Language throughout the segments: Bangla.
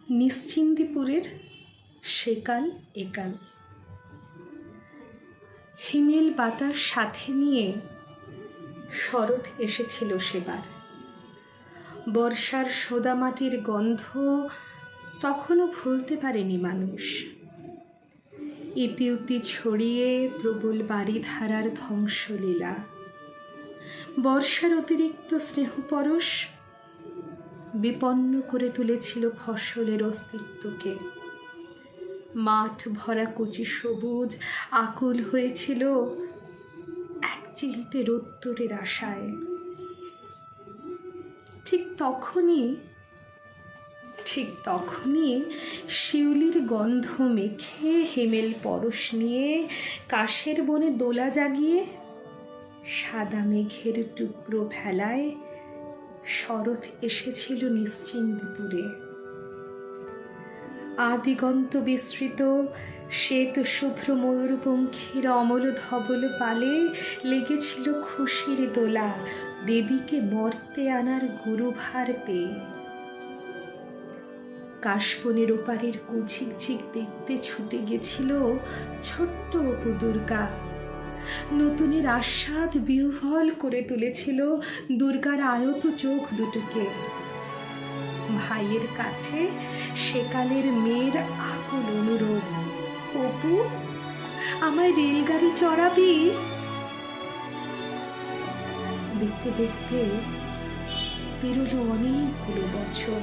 নিশ্চিন্দিপুরের সেকাল একাল। হিমেল বাতাস সাথে নিয়ে শরৎ এসেছিল সেবার। বর্ষার সোদামাটির গন্ধ তখনও ভুলতে পারেনি মানুষ। ইতিউতি ছড়িয়ে প্রবল বারিধারার ধ্বংসলীলা, বর্ষার অতিরিক্ত স্নেহপরশ বিপন্ন করে তুলেছিল ফসলের অস্তিত্বকে। মাঠ ভরা কচি সবুজ আকুল হয়েছিল এক চিলতে রোদ্দুরের আশায়। ঠিক তখনই শিউলির গন্ধ মেখে হেমেল পরশ নিয়ে কাশের বনে দোলা জাগিয়ে সাদা মেঘের টুকরো ভেলায় শরৎ এসেছিল নিশ্চিন্দিপুরে। আদিগন্ত বিস্তৃত শ্বেত শুভ্র ময়ূরপঙ্খীর অমল ধবল পালে লেগেছিল খুশির দোলা দেবীকে মর্তে আনার গুরুভার পেয়ে। কাশবনের ওপারের কুচিকচিক দেখতে ছুটে গেছিল ছোট্ট অপু দুর্গা। নতুনের আস্বাদ বিহ্বল করে তুলেছিল দুর্গার আয়ত চোখ দুটোকে। ভাইয়ের কাছে সেকালের মেয়ের আকুল অনুরোধ, অপু আমায় রেলগাড়ি চড়াবি? দেখতে দেখতে পেরোলো অনেকগুলো বছর।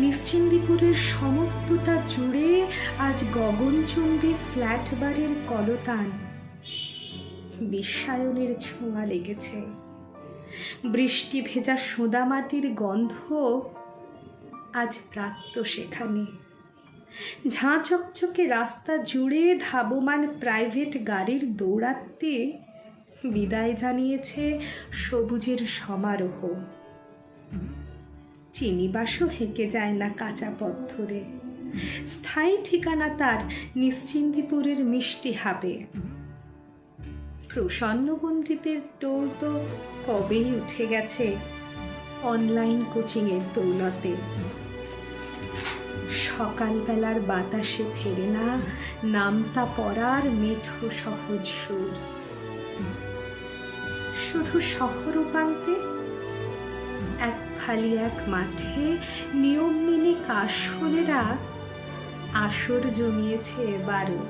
নিশ্চিন্দিপুরের সমস্তটা জুড়ে আজ গগনচুম্বী ফ্ল্যাট বাড়ির কলতান। বিশ্বায়নের ছোঁয়া লেগেছে। বৃষ্টি ভেজা সোঁদামাটির গন্ধ আজ প্রাপ্ত সেখানে। ঝাঁ চকচকে রাস্তা জুড়ে ধাবমান প্রাইভেট গাড়ির দৌড়াতে বিদায় জানিয়েছে সবুজের সমারোহ। চিনিবাসও হেঁকে যায় না কাঁচা পথ ধরে। স্থায়ী ঠিকানা তার নিশ্চিন্দিপুরের মিষ্টি হাবে। প্রসন্ন পণ্ডিতের টোল তো কবেই উঠে গেছে অনলাইন কোচিংয়ের দৌলতে। সকালবেলার বাতাসে ফেরে না নামতা পড়ার মিঠো সহজ সুর। শুধু শহর প্রান্তে এক ফালি এক মাঠে নিয়ম মেনে কাশফুলেরা আসর জমিয়েছে এবারও।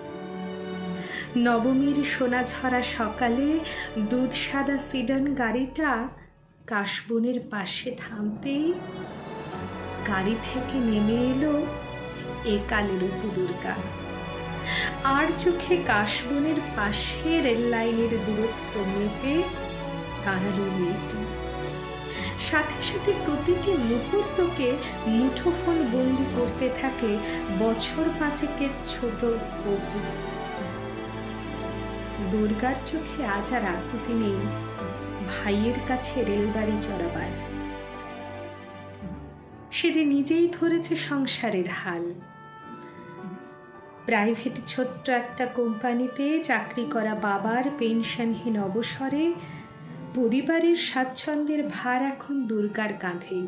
নবমীর সোনাঝরা সকালে দুধ সাদা সিডান গাড়িটা কাশবনের পাশে থামতেই গাড়ি থেকে নেমে এলো একালের অপু দুর্গা। আর চোখে কাশবনের পাশে রেল লাইনের দূরত্ব মেপে দাঁড়ালো মেয়েটি। সাথে সাথে প্রতিটি মুহূর্তকে মুঠোফোন বন্দি করতে থাকে বছর পাঁচেকের ছোট অপু। দুর্গার চোখে আজ আর আকুতি নেই ভাইয়ের কাছে রেলগাড়ি চড়াবার। সে যে নিজেই ধরেছে সংসারের হাল। প্রাইভেট ছোট্ট একটা কোম্পানিতে চাকরি করা বাবার পেনশনহীন অবসরে পরিবারের স্বাচ্ছন্দ্যের ভার এখন দুর্গার কাঁধেই।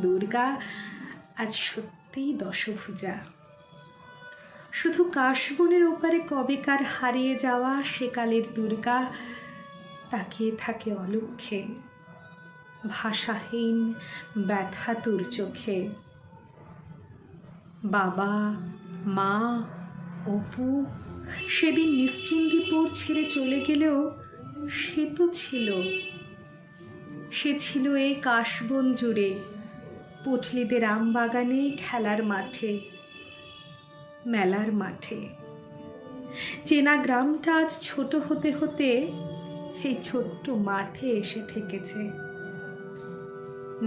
দুর্গা আজ সত্যিই দশভুজা। শুধু কাশবনের ওপারে কবেকার হারিয়ে যাওয়া সেকালের দুর্গা তাকিয়ে থাকে অলক্ষ্যে, ভাষাহীন ব্যথাতুর চোখে। বাবা মা অপু সেদিন নিশ্চিন্দিপুর ছেড়ে চলে গেলেও সে তো ছিল। সে ছিল এই কাশবন জুড়ে, পুটলিদের আমবাগানে, খেলার মাঠে, মেলার মাঠে। চেনা গ্রামটা আজ ছোট হতে হতে এই ছোট্ট মাঠে এসে ঠেকেছে।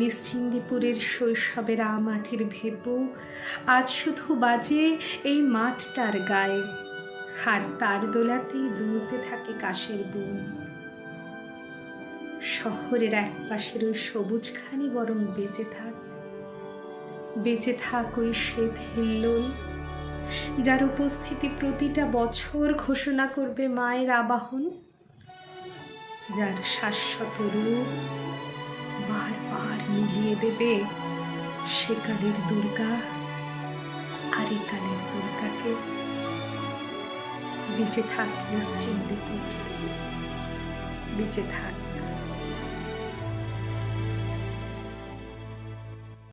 নিশ্চিন্দিপুরের শৈশবের মাটির ভেপু আজ শুধু বাজে এই মাঠটার গায়ে, আর তার দোলাতেই দুলতে থাকে কাশের বন। শহরের এক পাশের ওই সবুজখানি বরং বেঁচে থাক ওই শ্বেত হিল্লোল, যার উপস্থিতি প্রতিটা বছর ঘোষণা করবে মায়ের আবাহন, যার শাশ্বত রূপ বারবার মিলিয়ে দেবে সেকালের দুর্গা আর একালের দুর্গাকে। বেঁচে থাক পশ্চিম দিকে, বেঁচে থাক।